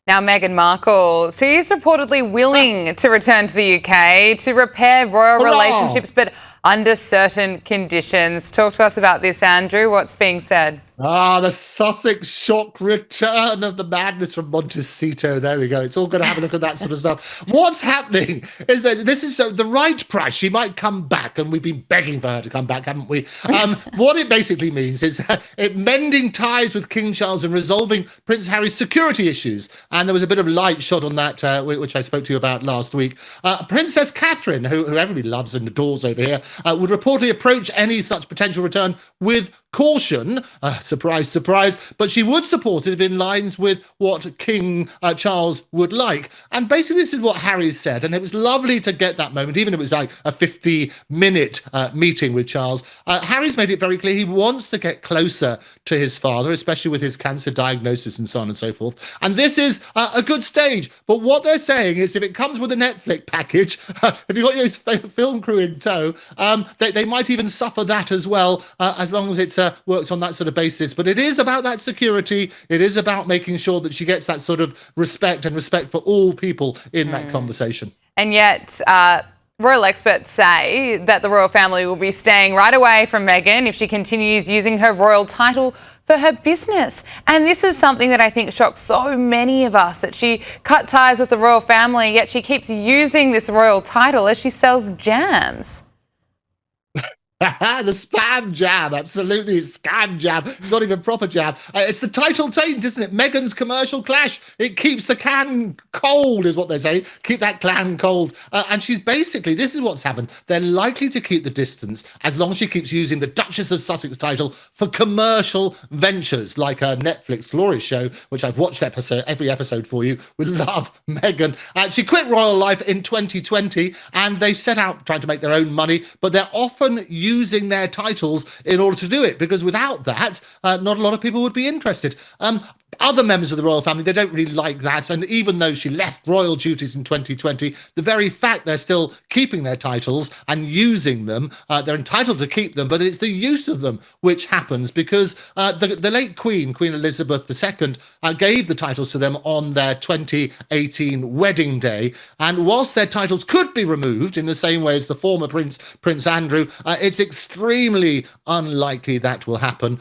Now, Meghan Markle, she is reportedly willing to return to the UK to repair royal Hurrah! relationships, but under certain conditions. Talk to us about this, Andrew. What's being said? The Sussex shock return of the madness from Montecito. There we go. It's all going to have a look at that sort of stuff. What's happening is that this is the right price. She might come back, and we've been begging for her to come back, haven't we? What it basically means is it mending ties with King Charles and resolving Prince Harry's security issues. And there was a bit of light shot on that, which I spoke to you about last week. Princess Catherine, who everybody loves and adores over here, would reportedly approach any such potential return with caution, surprise, surprise, but she would support it in lines with what King Charles would like. And basically, this is what Harry said, and it was lovely to get that moment, even if it was like a 50-minute meeting with Charles. Harry's made it very clear he wants to get closer to his father, especially with his cancer diagnosis and so on and so forth. And this is a good stage. But what they're saying is if it comes with a Netflix package, if you've got your film crew in tow, they might even suffer that as well, as long as it's works on that sort of basis. But it is about that security. It is about making sure that she gets that sort of respect for all people in that conversation. And yet, royal experts say that the royal family will be staying right away from Meghan if she continues using her royal title for her business. And this is something that I think shocks so many of us, that she cut ties with the royal family, yet she keeps using this royal title as she sells jams. The spam jam, absolutely, scam jam, not even proper jam. It's the title taint, isn't it? Meghan's commercial clash. It keeps the can cold, is what they say. Keep that clan cold. And she's basically, this is what's happened. They're likely to keep the distance as long as she keeps using the Duchess of Sussex title for commercial ventures, like a Netflix glorious show, which I've watched every episode for you. We love Meghan. She quit royal life in 2020, and they set out trying to make their own money, but they're often using their titles in order to do it, because without that, not a lot of people would be interested. Other members of the royal family, they don't really like that. And even though she left royal duties in 2020, the very fact they're still keeping their titles and using them, they're entitled to keep them, but it's the use of them which happens, because the late Queen Elizabeth II, gave the titles to them on their 2018 wedding day. And whilst their titles could be removed in the same way as the former Prince Andrew, it's extremely unlikely that will happen.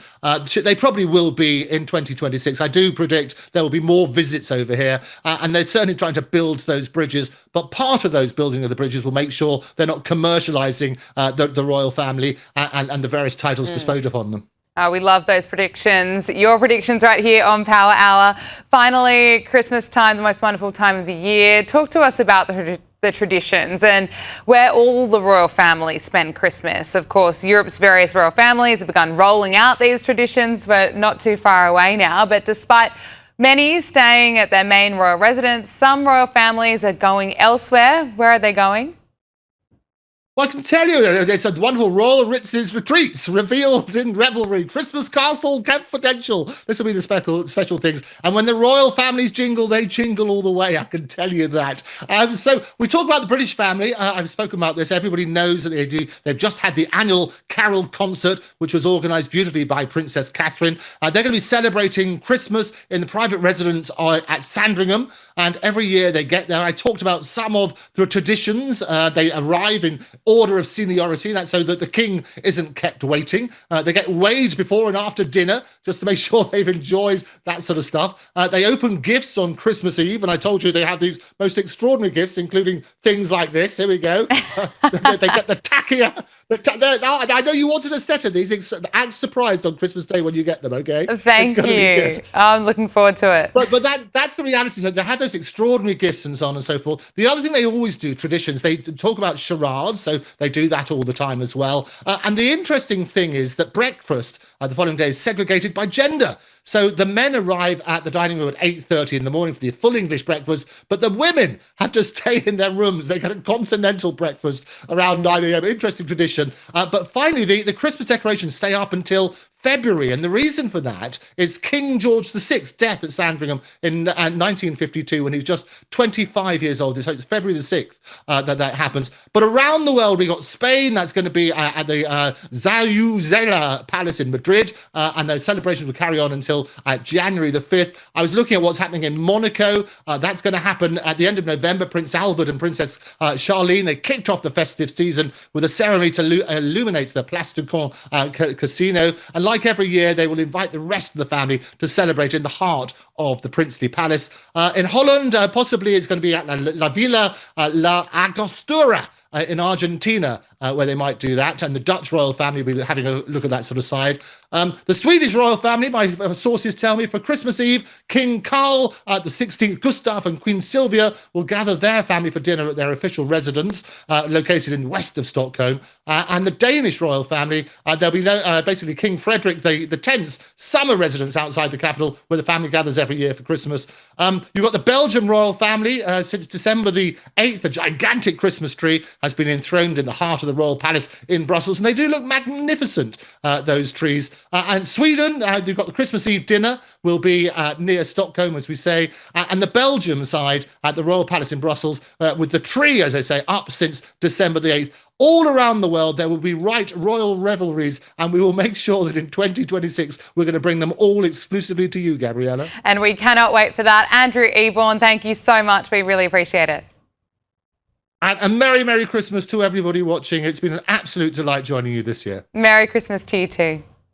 They probably will be in 2026. I do predict there will be more visits over here, and they're certainly trying to build those bridges. But part of those building of the bridges will make sure they're not commercializing the royal family and the various titles bestowed upon them. We love those predictions. Your predictions right here on Power Hour. Finally, Christmas time, the most wonderful time of the year. Talk to us about the traditions and where all the royal families spend Christmas. Of course, Europe's various royal families have begun rolling out these traditions. We're not too far away now, but despite many staying at their main royal residence, some royal families are going elsewhere. Where are they going? Well, I can tell you, it's a wonderful Royal Ritz's retreats revealed in revelry. Christmas Castle Confidential. This will be the special things. And when the royal families jingle, they jingle all the way. I can tell you that. So we talk about the British family. I've spoken about this. Everybody knows that they do. They've just had the annual Carol concert, which was organised beautifully by Princess Catherine. They're going to be celebrating Christmas in the private residence at Sandringham. And every year they get there. I talked about some of the traditions. They arrive in order of seniority. That's so that the king isn't kept waiting. They get weighed before and after dinner just to make sure they've enjoyed that sort of stuff. They open gifts on Christmas Eve, and I told you they have these most extraordinary gifts, including things like this. Here we go. They get the tackier. I know you wanted a set of these. Act surprised on Christmas Day when you get them, okay? Thank you. I'm looking forward to it. But that's the reality. So they have those extraordinary gifts and so on and so forth. The other thing they always do, traditions, they talk about charades. So they do that all the time as well. And the interesting thing is that breakfast the following day is segregated by gender. So the men arrive at the dining room at 8:30 in the morning for the full English breakfast, but the women have to stay in their rooms. They get a continental breakfast around 9 a.m. Interesting tradition. But finally, the Christmas decorations stay up until February. And the reason for that is King George VI's death at Sandringham in 1952 when he was just 25 years old. So it's February the 6th that happens. But around the world, we got Spain. That's going to be at the Zayuzela Palace in Madrid. And the celebrations will carry on until January the 5th. I was looking at what's happening in Monaco. That's going to happen at the end of November. Prince Albert and Princess Charlene, they kicked off the festive season with a ceremony to illuminate the Place du Con casino. And like every year, they will invite the rest of the family to celebrate in the heart of the princely palace. In Holland, possibly it's going to be at La Villa La Angostura in Argentina, where they might do that. And the Dutch royal family will be having a look at that sort of side. The Swedish royal family, my sources tell me, for Christmas Eve, King Carl, the 16th Gustav and Queen Sylvia will gather their family for dinner at their official residence, located in west of Stockholm. And the Danish royal family, there'll be basically King Frederick the 10th's summer residence outside the capital, where the family gathers every year for Christmas. You've got the Belgian royal family. Since December the 8th, a gigantic Christmas tree has been enthroned in the heart of the royal palace in Brussels, and they do look magnificent, those trees. And Sweden, you've got the Christmas Eve dinner, will be near Stockholm, as we say, and the Belgium side at the Royal Palace in Brussels, with the tree, as I say, up since December the 8th. All around the world, there will be royal revelries, and we will make sure that in 2026, we're going to bring them all exclusively to you, Gabriella. And we cannot wait for that. Andrew Eborn, thank you so much. We really appreciate it. And a Merry Christmas to everybody watching. It's been an absolute delight joining you this year. Merry Christmas to you too.